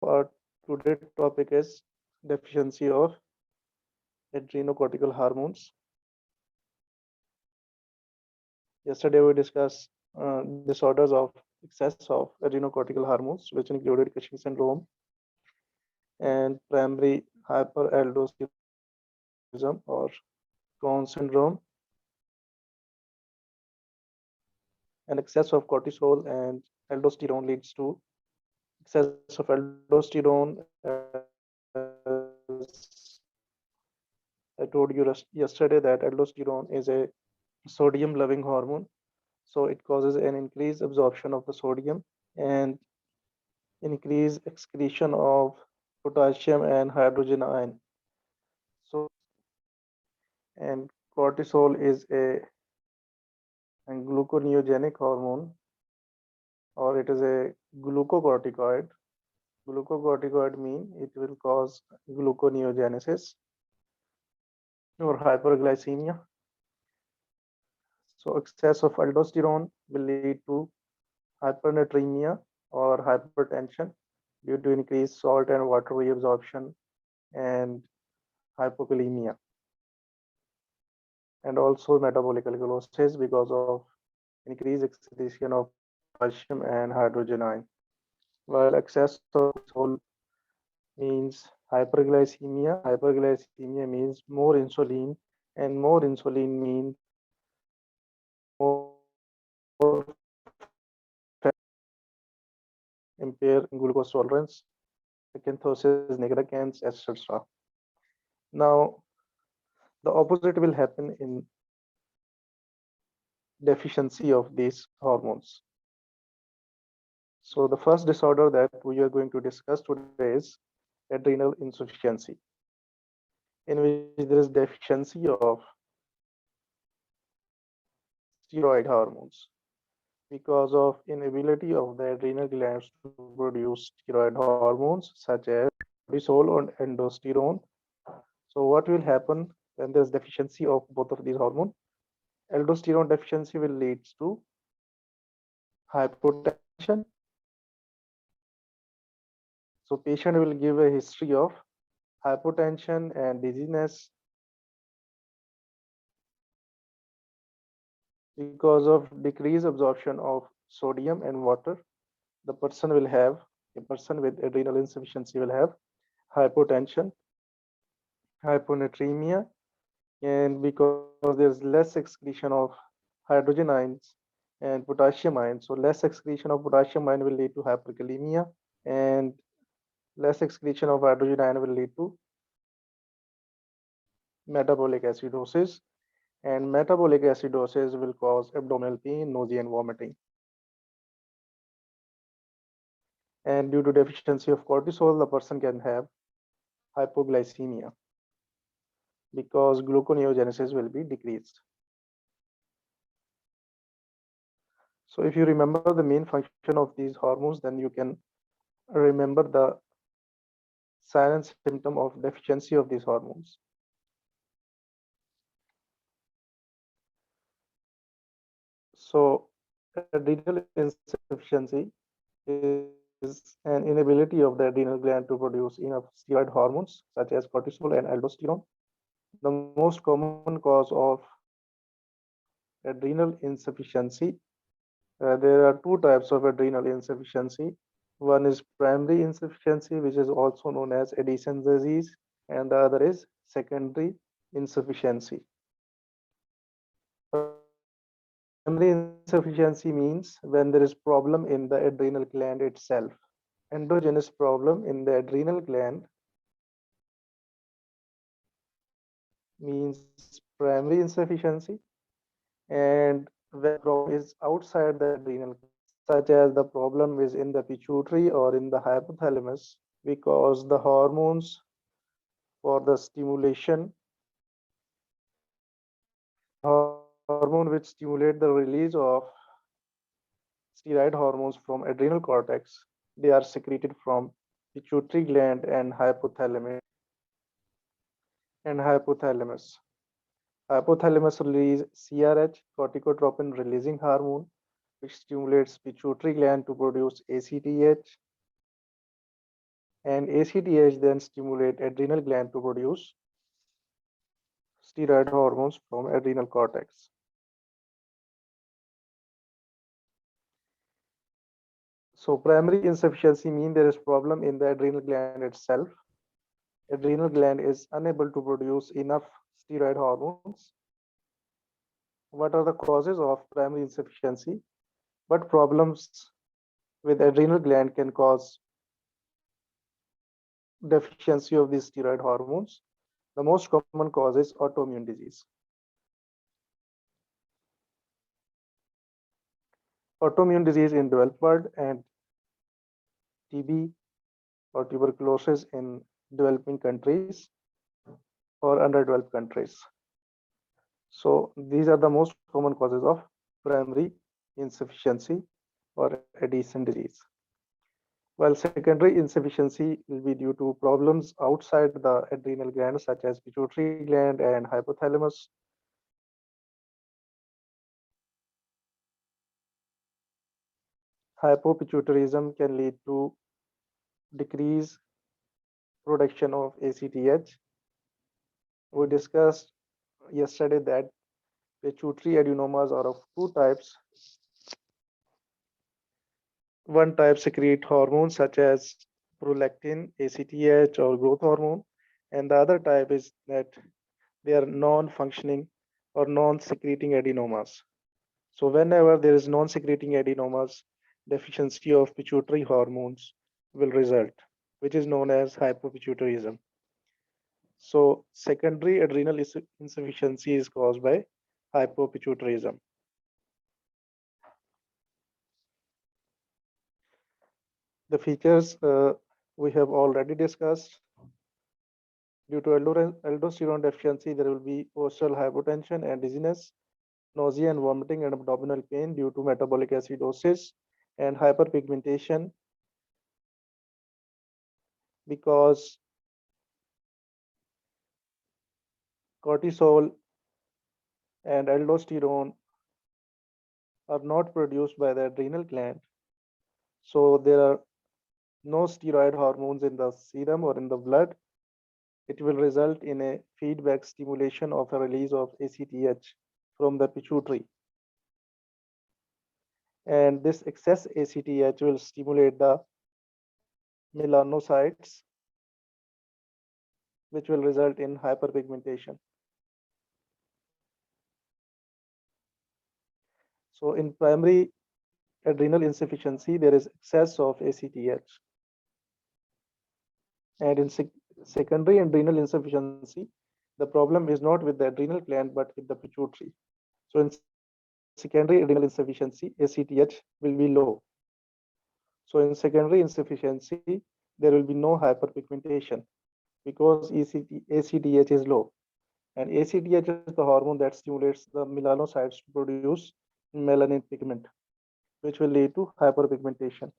Our today's topic is deficiency of adrenocortical hormones. Yesterday we discussed disorders of excess of adrenocortical hormones, which included Cushing syndrome and primary hyperaldosteronism or Crohn syndrome, and excess of cortisol and aldosterone leads to excess of aldosterone. I told you yesterday that aldosterone is a sodium loving hormone, so it causes an increased absorption of the sodium and increased excretion of potassium and hydrogen ion. So, and cortisol is a gluconeogenic hormone, or it is a glucocorticoid. Glucocorticoid mean it will cause gluconeogenesis or hyperglycemia. So excess of aldosterone will lead to hypernatremia or hypertension due to increased salt and water reabsorption and hypokalemia, and also metabolic alkalosis because of increased excretion of potassium and hydrogen ion. While excess of cortisol means hyperglycemia, hyperglycemia means more insulin, and more insulin means more impair glucose tolerance, acanthosis nigricans, etc. Now, the opposite will happen in deficiency of these hormones. So the first disorder that we are going to discuss today is adrenal insufficiency, in which there is deficiency of steroid hormones because of inability of the adrenal glands to produce steroid hormones such as cortisol and aldosterone. So what will happen when there is deficiency of both of these hormones? Aldosterone deficiency will lead to hypotension. So patient will give a history of hypotension and dizziness because of decreased absorption of sodium and water. A person with adrenal insufficiency will have hypotension, hyponatremia, and because there's less excretion of hydrogen ions and potassium ions, so less excretion of potassium ion will lead to hyperkalemia, and less excretion of hydrogen ion will lead to metabolic acidosis, and metabolic acidosis will cause abdominal pain, nausea, and vomiting. And due to deficiency of cortisol, the person can have hypoglycemia because gluconeogenesis will be decreased. So if you remember the main function of these hormones, then you can remember the sign and symptom of deficiency of these hormones. So adrenal insufficiency is an inability of the adrenal gland to produce enough steroid hormones such as cortisol and aldosterone. The most common cause of adrenal insufficiency, there are two types of adrenal insufficiency. One is primary insufficiency, which is also known as Addison disease, and the other is secondary insufficiency. Primary insufficiency means when there is problem in the adrenal gland itself. Endogenous problem in the adrenal gland means primary insufficiency, and when problem is outside the adrenal, such as the problem is in the pituitary or in the hypothalamus, because the hormones for the stimulation, hormone which stimulate the release of steroid hormones from adrenal cortex, they are secreted from pituitary gland and hypothalamus. Hypothalamus release CRH, corticotropin releasing hormone, which stimulates pituitary gland to produce ACTH. and ACTH then stimulate adrenal gland to produce steroid hormones from adrenal cortex. So primary insufficiency means there is problem in the adrenal gland itself. Adrenal gland is unable to produce enough steroid hormones. What are the causes of primary insufficiency? What problems with adrenal gland can cause deficiency of these steroid hormones? The most common cause is autoimmune disease. Autoimmune disease in developed world and TB or tuberculosis in developing countries or underdeveloped countries. So these are the most common causes of primary insufficiency or Addision disease. While secondary insufficiency will be due to problems outside the adrenal gland, such as pituitary gland and hypothalamus. Hypopituitarism can lead to decrease production of ACTH. We discussed yesterday that pituitary adenomas are of two types. One type secrete hormones such as prolactin, ACTH, or growth hormone, and the other type is that they are non-functioning or non-secreting adenomas. So whenever there is non-secreting adenomas, deficiency of pituitary hormones will result, which is known as hypopituitarism. So secondary adrenal insufficiency is caused by hypopituitarism. The features we have already discussed. Due to aldosterone deficiency, there will be postural hypotension and dizziness, nausea and vomiting and abdominal pain due to metabolic acidosis, and hyperpigmentation because cortisol and aldosterone are not produced by the adrenal gland. So there are no steroid hormones in the serum or in the blood. It will result in a feedback stimulation of a release of ACTH from the pituitary. And this excess ACTH will stimulate the melanocytes, which will result in hyperpigmentation. So in primary adrenal insufficiency, there is excess of ACTH. And in secondary adrenal insufficiency, the problem is not with the adrenal gland, but with the pituitary. So in secondary adrenal insufficiency, ACTH will be low. So in secondary insufficiency, there will be no hyperpigmentation because ACTH is low. And ACTH is the hormone that stimulates the melanocytes to produce melanin pigment, which will lead to hyperpigmentation.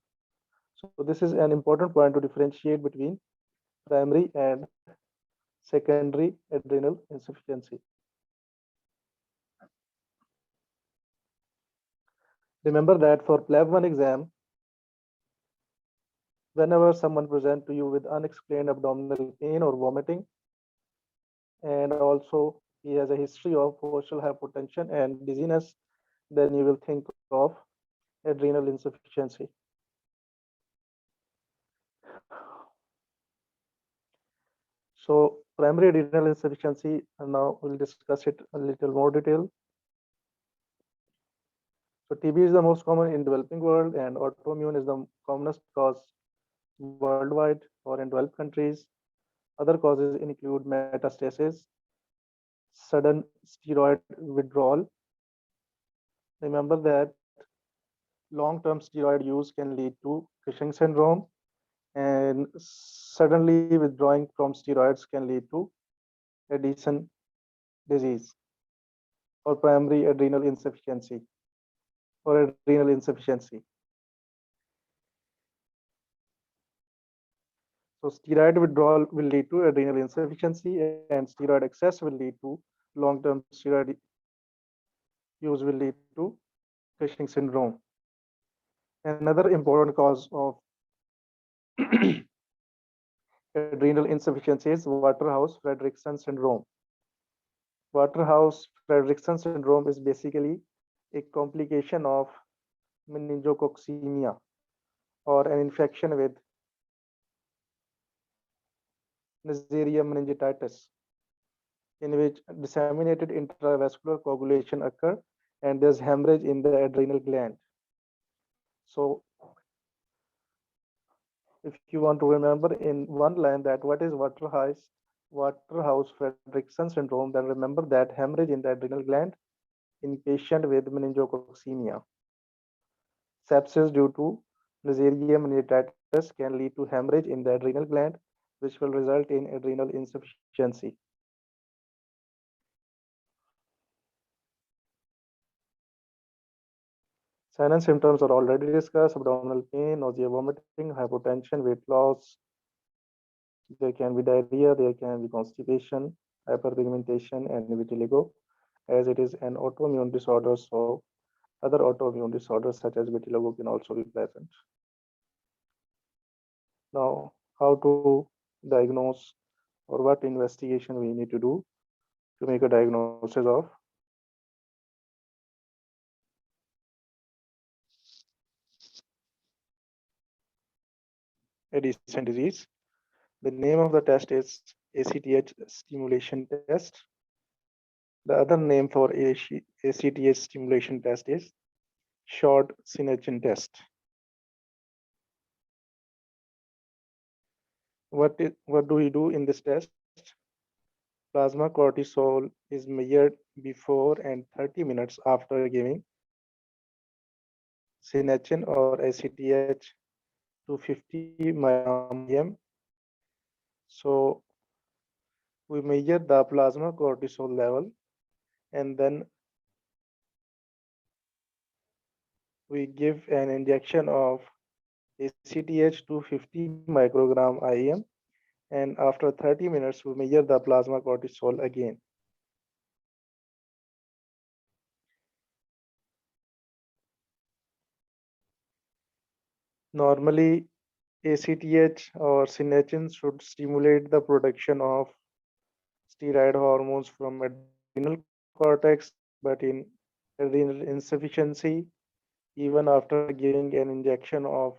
So this is an important point to differentiate between primary and secondary adrenal insufficiency. Remember that for Plab 1 exam, whenever someone presents to you with unexplained abdominal pain or vomiting, and also he has a history of postural hypotension and dizziness, then you will think of adrenal insufficiency. So primary adrenal insufficiency, and now we'll discuss it a little more detail. So TB is the most common in developing world, and autoimmune is the commonest cause worldwide or in developed countries. Other causes include metastasis, sudden steroid withdrawal. Remember that long-term steroid use can lead to Cushing syndrome, and suddenly withdrawing from steroids can lead to Addision disease or primary adrenal insufficiency or adrenal insufficiency. So steroid withdrawal will lead to adrenal insufficiency, and steroid excess will lead to long-term steroid use will lead to Cushing syndrome. Another important cause of Adrenal insufficiency is Waterhouse-Friderichsen syndrome. Waterhouse-Friderichsen syndrome is basically a complication of meningococcemia or an infection with Neisseria meningitis, in which disseminated intravascular coagulation occur and there's hemorrhage in the adrenal gland. So if you want to remember in one line that what is Waterhouse-Friderichsen syndrome, then remember that hemorrhage in the adrenal gland in patient with meningococcemia. Sepsis due to Neisseria meningitis can lead to hemorrhage in the adrenal gland, which will result in adrenal insufficiency. Signs and symptoms are already discussed: abdominal pain, nausea, vomiting, hypotension, weight loss. There can be diarrhea, there can be constipation, hyperpigmentation, and vitiligo. As it is an autoimmune disorder, so other autoimmune disorders such as vitiligo can also be present. Now, how to diagnose or what investigation we need to do to make a diagnosis of Addision disease. The name of the test is ACTH stimulation test. The other name for ACTH stimulation test is short synergin test. What do we do in this test? Plasma cortisol is measured before and 30 minutes after giving synergin or ACTH to 50 microgram IM. So we measure the plasma cortisol level and then we give an injection of ACTH to 50 microgram IM, and after 30 minutes we measure the plasma cortisol again. Normally ACTH or synergin should stimulate the production of steroid hormones from adrenal cortex, but in adrenal insufficiency, even after giving an injection of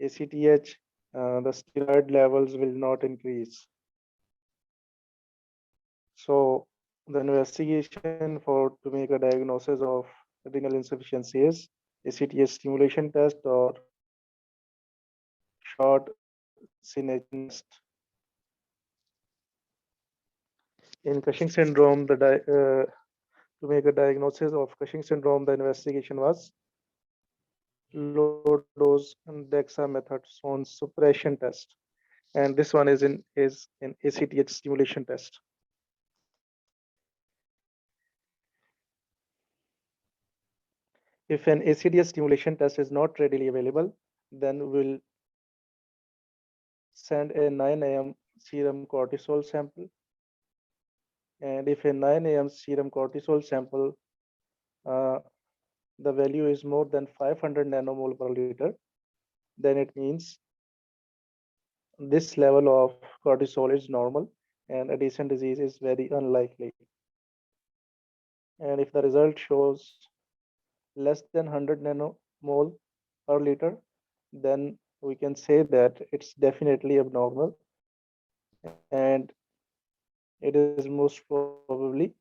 ACTH, the steroid levels will not increase. So the investigation for to make a diagnosis of adrenal insufficiency is ACTH stimulation test or short synergin test. In Cushing syndrome, to make a diagnosis of Cushing syndrome, the investigation was low dose dexamethasone suppression test, and this one is an ACTH stimulation test. If an ACTH stimulation test is not readily available, then we'll send a 9 a.m. serum cortisol sample. And if a 9 a.m. serum cortisol sample, the value is more than 500 nanomole per liter, then it means this level of cortisol is normal and Addision disease is very unlikely. And if the result shows less than 100 nanomole per liter, then we can say that it's definitely abnormal and it is most probably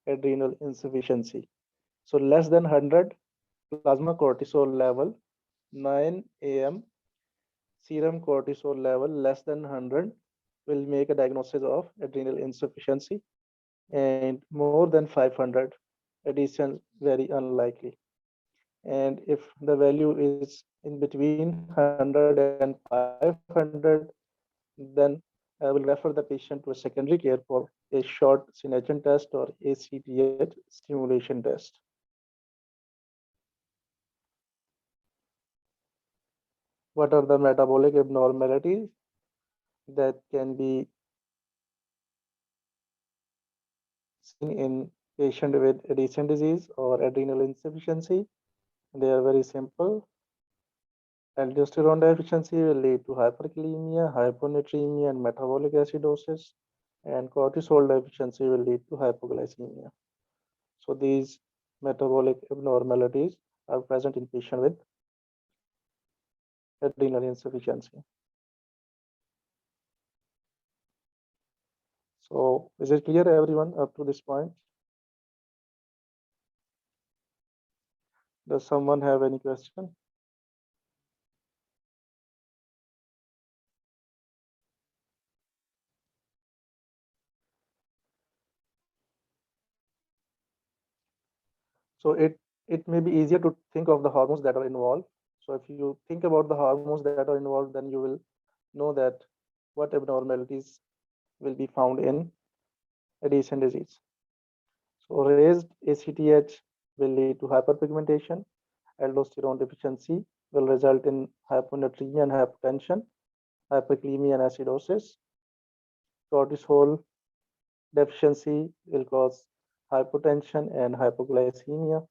adrenal insufficiency. So less than 100 plasma cortisol level, 9 a.m. serum cortisol level less than 100 will make a diagnosis of adrenal insufficiency, and more than 500 addition very unlikely. And if the value is in between 100 and 500, then I will refer the patient to a secondary care for a short synergin test or ACTH stimulation test. What are the metabolic abnormalities that can be seen in patient with Addition disease or adrenal insufficiency? They are very simple. Aldosterone deficiency will lead to hyperkalemia, hyponatremia, and metabolic acidosis, and cortisol deficiency will lead to hypoglycemia. So these metabolic abnormalities are present in patients with adrenal insufficiency. So is it clear, everyone, up to this point? Does someone have any question? So it may be easier to think of the hormones that are involved. So if you think about the hormones that are involved, then you will know that what abnormalities will be found in Addision disease. So raised ACTH will lead to hyperpigmentation. Aldosterone deficiency will result in hyponatremia and hypotension, hyperkalemia and acidosis. Cortisol deficiency will cause hypotension and hypoglycemia.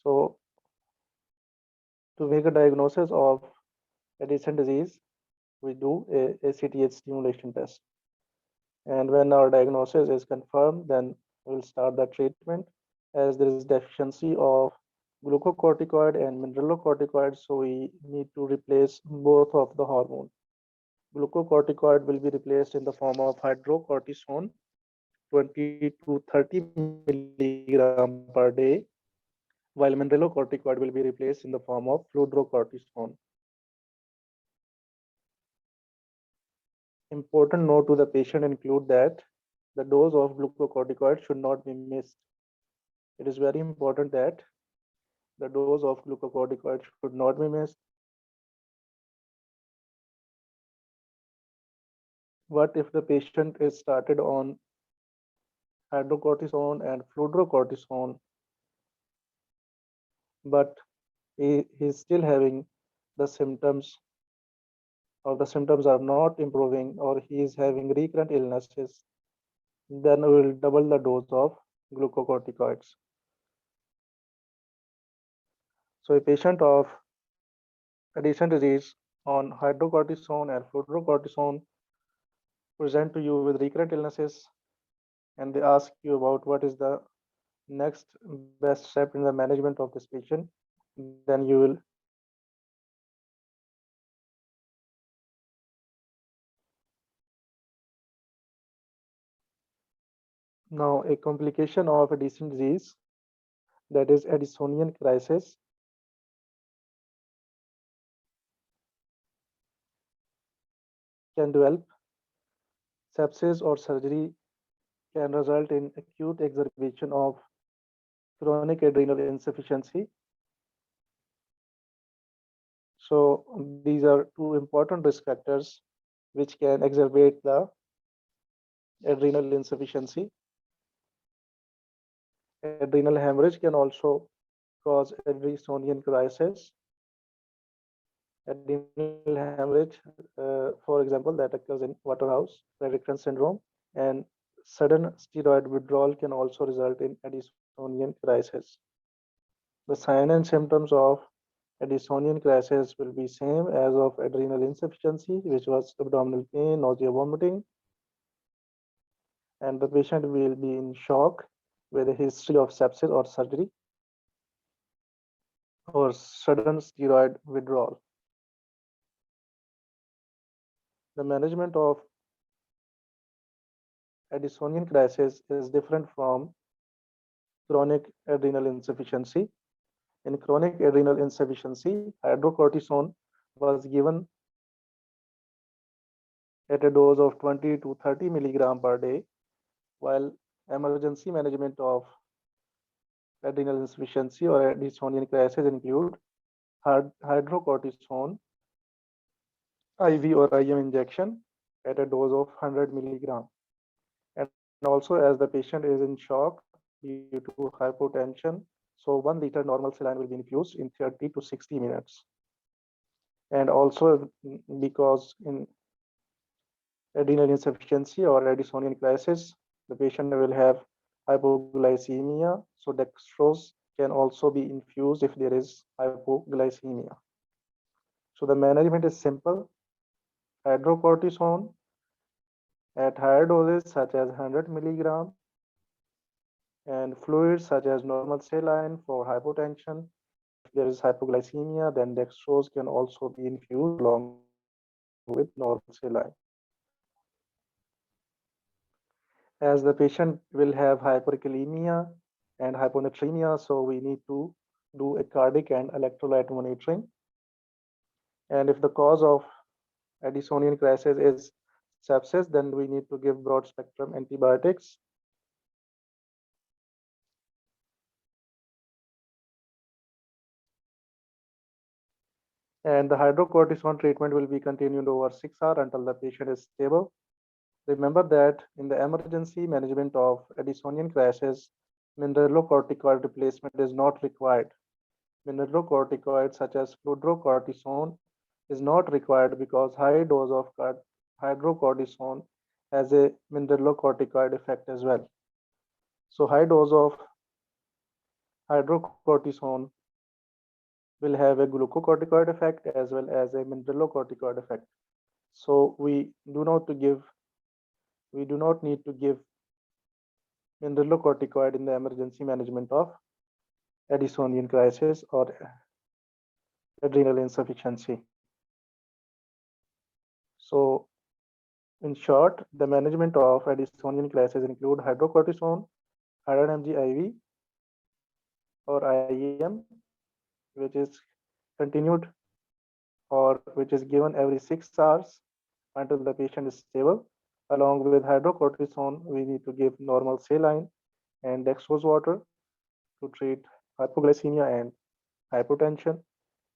So to make a diagnosis of Addison disease, we do a ACTH stimulation test. And when our diagnosis is confirmed, then we'll start the treatment. As there is deficiency of glucocorticoid and mineralocorticoid, so we need to replace both of the hormone. Glucocorticoid will be replaced in the form of hydrocortisone, 20 to 30 milligram per day, while mineralocorticoid will be replaced in the form of fludrocortisone. Important note to the patient include that the dose of glucocorticoid should not be missed. It is very important that the dose of glucocorticoid should not be missed. What if the patient is started on hydrocortisone and fludrocortisone, but he is still having the symptoms, or the symptoms are not improving, or he is having recurrent illnesses, then we will double the dose of glucocorticoids. So a patient of Addition disease on hydrocortisone and fludrocortisone present to you with recurrent illnesses, and they ask you about what is the next best step in the management of this patient, then you will now a complication of Addison disease, that is Addisonian crisis, can develop. Sepsis or surgery can result in acute exacerbation of chronic adrenal insufficiency. So these are two important risk factors which can exacerbate the adrenal insufficiency. Adrenal hemorrhage can also cause Addisonian crisis. Adrenal hemorrhage, for example, that occurs in Waterhouse Fredrickson syndrome, and sudden steroid withdrawal can also result in Addisonian crisis. The sign and symptoms of Addisonian crisis will be same as of adrenal insufficiency, which was abdominal pain, nausea, vomiting, and the patient will be in shock with a history of sepsis or surgery or sudden steroid withdrawal. The management of Addisonian crisis is different from chronic adrenal insufficiency. In chronic adrenal insufficiency, hydrocortisone was given at a dose of 20 to 30 milligram per day, while emergency management of adrenal insufficiency or Addisonian crisis include hydrocortisone IV or IM injection at a dose of 100 milligram. And also, as the patient is in shock due to hypotension, so 1 liter normal saline will be infused in 30 to 60 minutes. And also, because in adrenal insufficiency or Addisonian crisis, the patient will have hypoglycemia. So dextrose can also be infused if there is hypoglycemia. So the management is simple. Hydrocortisone at higher doses such as 100 milligram and fluids such as normal saline for hypotension. If there is hypoglycemia, then dextrose can also be infused along with normal saline. As the patient will have hyperkalemia and hyponatremia, so we need to do a cardiac and electrolyte monitoring. And if the cause of Addisonian crisis is sepsis, then we need to give broad spectrum antibiotics. And the hydrocortisone treatment will be continued over 6 hours until the patient is stable. Remember that in the emergency management of Addisonian crisis, mineralocorticoid replacement is not required. Mineralocorticoids such as fludrocortisone is not required because high dose of hydrocortisone has a mineralocorticoid effect as well. So high dose of hydrocortisone will have a glucocorticoid effect as well as a mineralocorticoid effect. So we do not need to give mineralocorticoid in the emergency management of Addisonian crisis or adrenal insufficiency. So in short, the management of Addisonian crisis include hydrocortisone, 100 mg IV or IM, which is continued or which is given every 6 hours until the patient is stable. Along with hydrocortisone, we need to give normal saline and dextrose water to treat hypoglycemia and hypotension.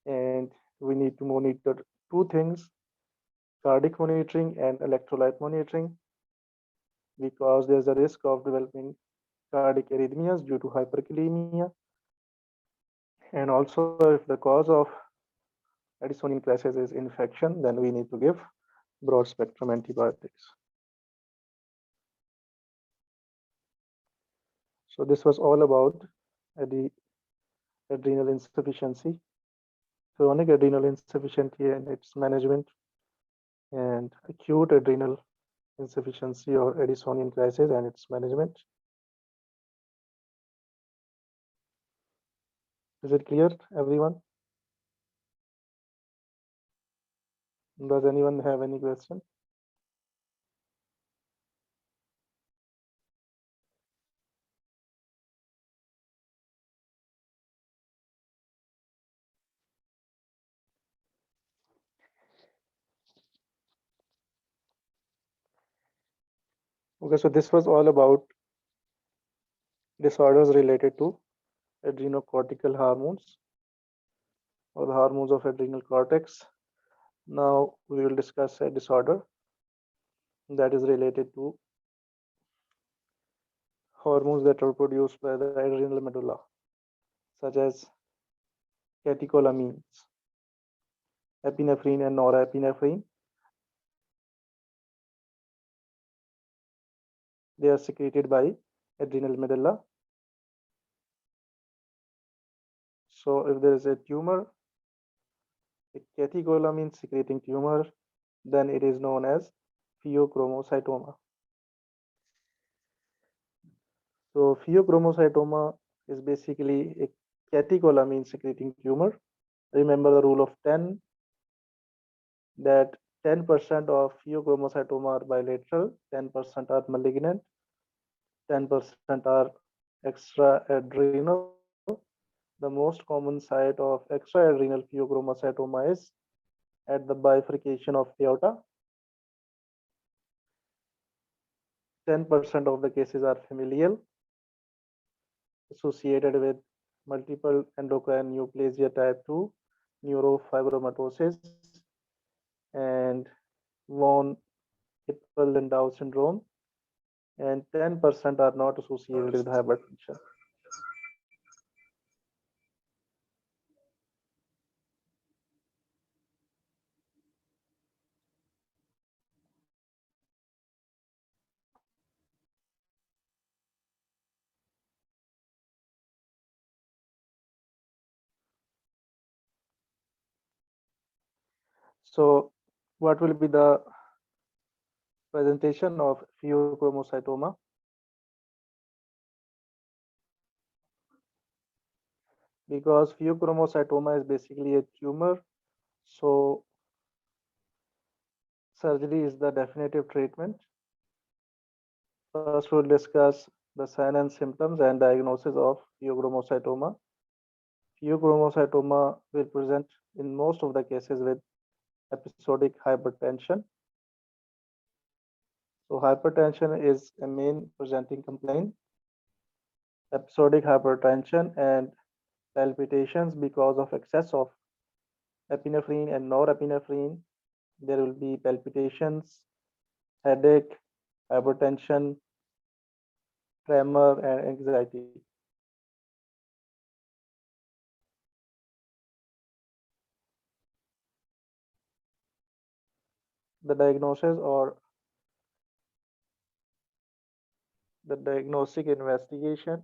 And we need to monitor two things: cardiac monitoring and electrolyte monitoring, because there's a risk of developing cardiac arrhythmias due to hyperkalemia. And also, if the cause of Addisonian crisis is infection, then we need to give broad spectrum antibiotics. So this was all about adrenal insufficiency, chronic adrenal insufficiency and its management, and acute adrenal insufficiency or Addisonian crisis and its management. Is it clear, everyone? Does anyone have any question? Okay, so this was all about disorders related to adrenocortical hormones or the hormones of adrenal cortex. Now we will discuss a disorder that is related to hormones that are produced by the adrenal medulla, such as catecholamines, epinephrine and norepinephrine. They are secreted by adrenal medulla. So if there is a tumor, a catecholamine secreting tumor, then it is known as pheochromocytoma. So pheochromocytoma is basically a catecholamine secreting tumor. Remember the rule of 10, that 10% of pheochromocytoma are bilateral, 10% are malignant, 10% are extraadrenal. The most common site of extraadrenal pheochromocytoma is at the bifurcation of aorta. 10% of the cases are familial, associated with multiple endocrine neoplasia type 2, neurofibromatosis, and von Hippel-Lindau syndrome, and 10% are not associated with hypertension. So what will be the presentation of pheochromocytoma? Because pheochromocytoma is basically a tumor, so surgery is the definitive treatment. First, we'll discuss the sign and symptoms and diagnosis of pheochromocytoma. Pheochromocytoma will present in most of the cases with episodic hypertension. So hypertension is a main presenting complaint. Episodic hypertension and palpitations because of excess of epinephrine and norepinephrine. There will be palpitations, headache, hypertension, tremor, and anxiety. The diagnosis or the diagnostic investigation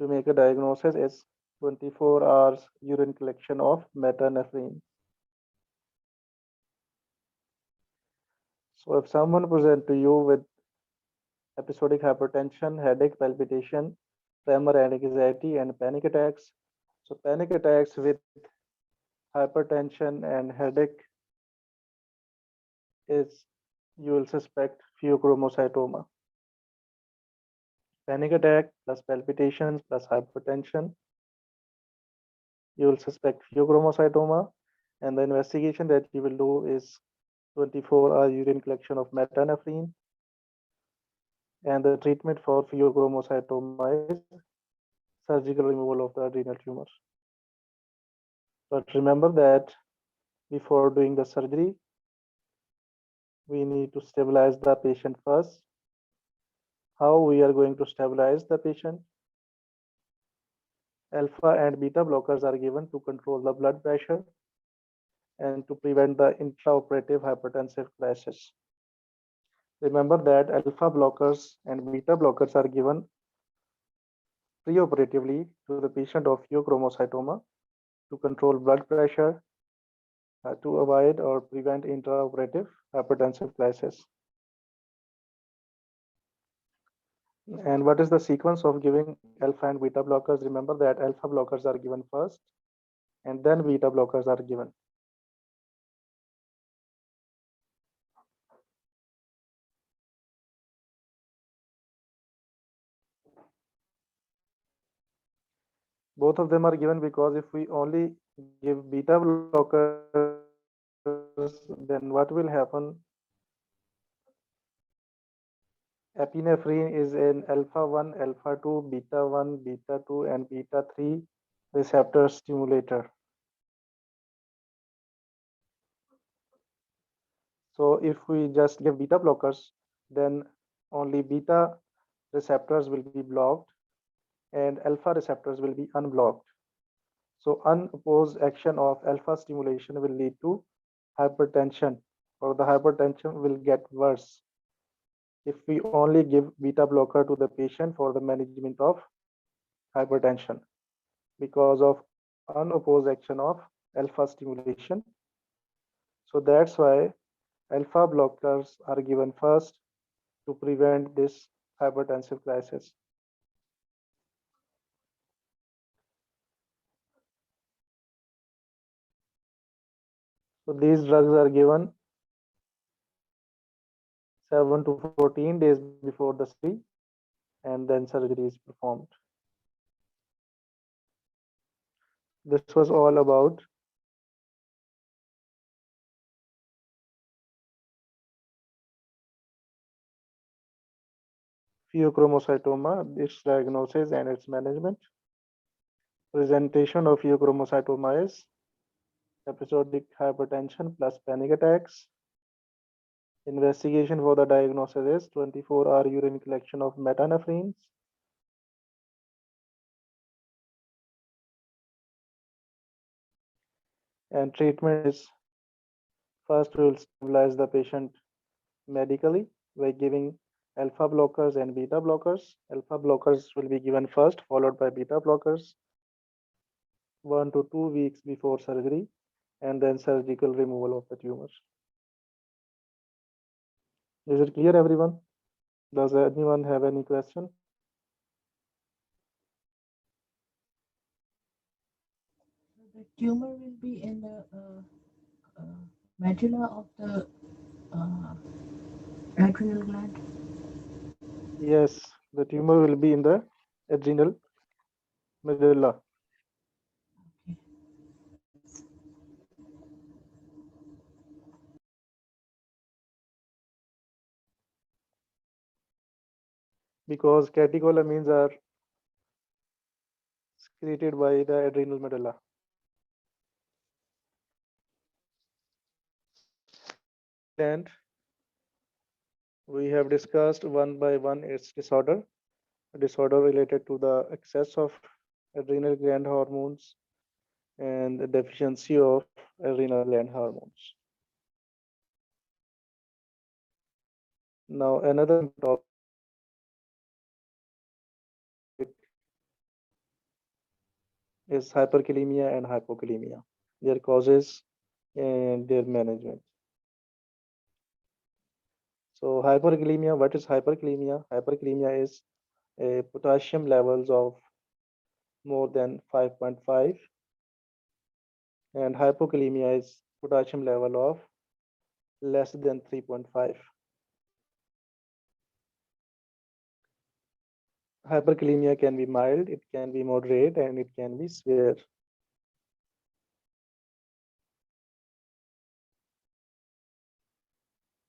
to make a diagnosis is 24 hours urine collection of metanephrine. So if someone present to you with episodic hypertension, headache, palpitation, tremor and anxiety, and panic attacks. So panic attacks with hypertension and headache is you will suspect pheochromocytoma. Panic attack plus palpitations plus hypertension, you will suspect pheochromocytoma, and the investigation that you will do is 24-hour urine collection of metanephrine, and the treatment for pheochromocytoma is surgical removal of the adrenal tumor. But remember that before doing the surgery, we need to stabilize the patient first. How we are going to stabilize the patient? Alpha and beta blockers are given to control the blood pressure and to prevent the intraoperative hypertensive crisis. Remember that alpha blockers and beta blockers are given preoperatively to the patient of pheochromocytoma to control blood pressure, to avoid or prevent intraoperative hypertensive crisis. And what is the sequence of giving alpha and beta blockers? Remember that alpha blockers are given first and then beta blockers are given. Both of them are given because if we only give beta blockers, then what will happen? Epinephrine is an alpha 1, alpha 2, beta 1, beta 2, and beta 3 receptor stimulator. So if we just give beta blockers, then only beta receptors will be blocked and alpha receptors will be unblocked. So unopposed action of alpha stimulation will lead to hypertension, or the hypertension will get worse if we only give beta blocker to the patient for the management of hypertension because of unopposed action of alpha stimulation. So that's why alpha blockers are given first to prevent this hypertensive crisis. So these drugs are given 7 to 14 days before the surgery, and then surgery is performed. This was all about pheochromocytoma, its diagnosis and its management. Presentation of pheochromocytoma is episodic hypertension plus panic attacks. Investigation for the diagnosis is 24-hour urine collection of metanephrines. And treatment is first we will stabilize the patient medically by giving alpha blockers and beta blockers. Alpha blockers will be given first, followed by beta blockers 1 to 2 weeks before surgery. and then surgical removal of the tumor. Is it clear, everyone? Does anyone have any question? The tumor will be in the medulla of the uh, adrenal gland. Yes, the tumor will be in the adrenal medulla. Okay. Because catecholamines are secreted by the adrenal medulla. Adrenal gland, we have discussed one by one its disorder. A disorder related to the excess of adrenal gland hormones and the deficiency of adrenal gland hormones. Now, another topic is hyperkalemia and hypokalemia, their causes and their management. So, hyperkalemia, what is hyperkalemia? Hyperkalemia is a potassium levels of more than 5.5, and hypokalemia is potassium level of less than 3.5. Hyperkalemia can be mild, it can be moderate, and it can be severe.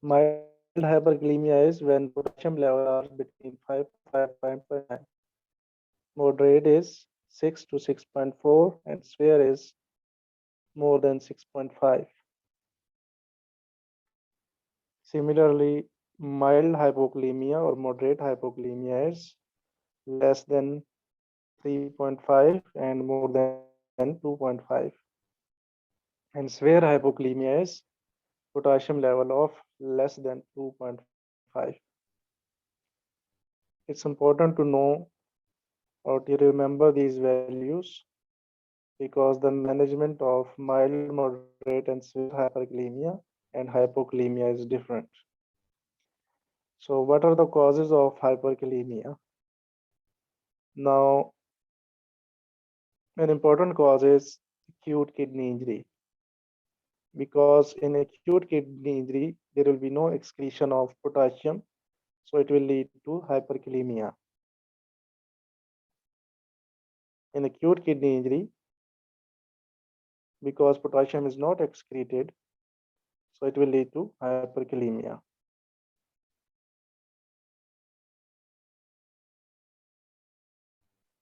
Mild hyperkalemia is when potassium level are between 5 to 5.9. Moderate is 6 to 6.4, and severe is more than 6.5. Similarly, mild hypokalemia or moderate hypokalemia is less than 3.5 and more than 2.5. And severe hypokalemia is potassium level of less than 2.5. It's important to know or to remember these values because the management of mild, moderate, and severe hyperkalemia and hypokalemia is different. So, what are the causes of hyperkalemia? Now, an important cause is acute kidney injury, because in acute kidney injury, there will be no excretion of potassium, so it will lead to hyperkalemia. In acute kidney injury, because potassium is not excreted, so it will lead to hyperkalemia.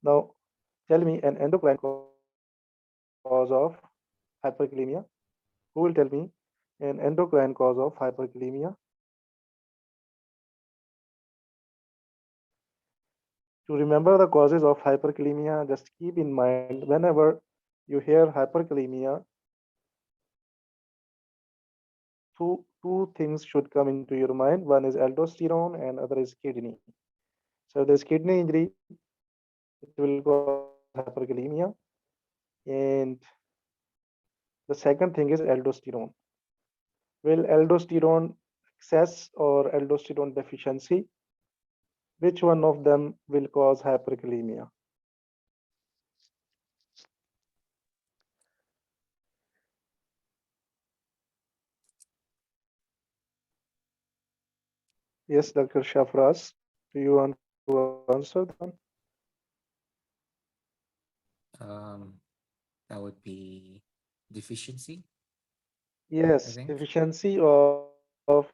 Now, tell me an endocrine cause of hyperkalemia. Who will tell me an endocrine cause of hyperkalemia? To remember the causes of hyperkalemia, just keep in mind whenever you hear hyperkalemia, two things should come into your mind. One is aldosterone and other is kidney. So if there's kidney injury, it will cause hyperkalemia. And the second thing is aldosterone. Will aldosterone excess or aldosterone deficiency, which one of them will cause hyperkalemia? Yes, Dr. Shafras, do you want to answer that one? Um, that would be deficiency, I Yes, think. deficiency of,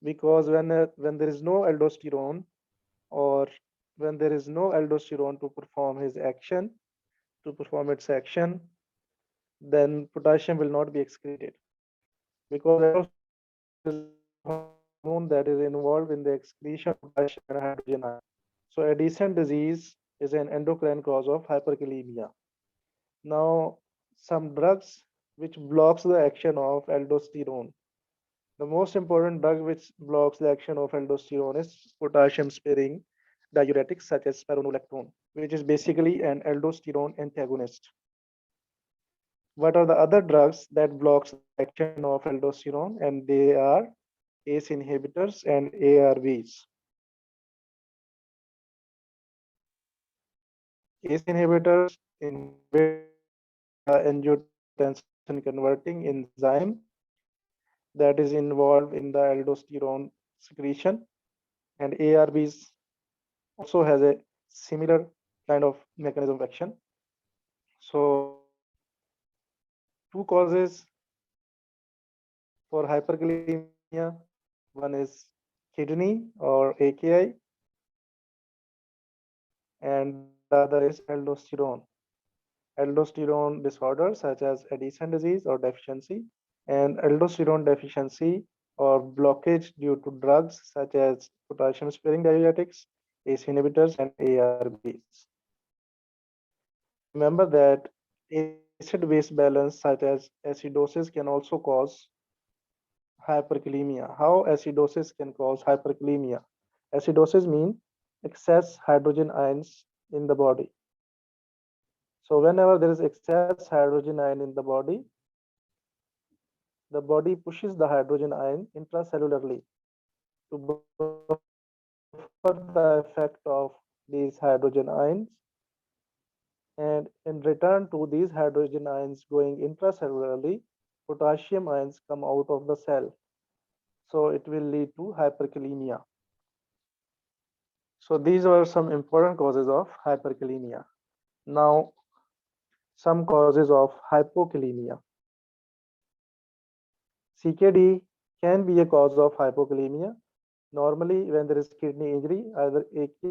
because when there is no aldosterone, or when there is no aldosterone to perform his action, to perform its action, then potassium will not be excreted, because aldosterone is a hormone that is involved in the excretion of potassium and hydrogen ion. So Addison disease is an endocrine cause of hyperkalemia. Now, some drugs which blocks the action of aldosterone. The most important drug which blocks the action of aldosterone is potassium sparing diuretics such as spironolactone, which is basically an aldosterone antagonist. What are the other drugs that blocks the action of aldosterone? And they are ACE inhibitors and ARBs. ACE inhibitors inhibit the angiotensin converting enzyme that is involved in the aldosterone secretion, and ARBs also has a similar kind of mechanism of action. So two causes for hyperkalemia, one is kidney or AKI, and the other is aldosterone. Aldosterone disorders such as Addision disease or deficiency, and aldosterone deficiency or blockage due to drugs such as potassium sparing diuretics, ACE inhibitors, and ARBs. Remember that acid base balance such as acidosis can also cause hyperkalemia. How acidosis can cause hyperkalemia? Acidosis means excess hydrogen ions in the body. So whenever there is excess hydrogen ion in the body pushes the hydrogen ion intracellularly to buffer the effect of these hydrogen ions. And in return to these hydrogen ions going intracellularly, potassium ions come out of the cell. So it will lead to hyperkalemia. So these are some important causes of hyperkalemia. Now, some causes of hypokalemia. CKD can be a cause of hypokalemia. Normally, when there is kidney injury, either AKI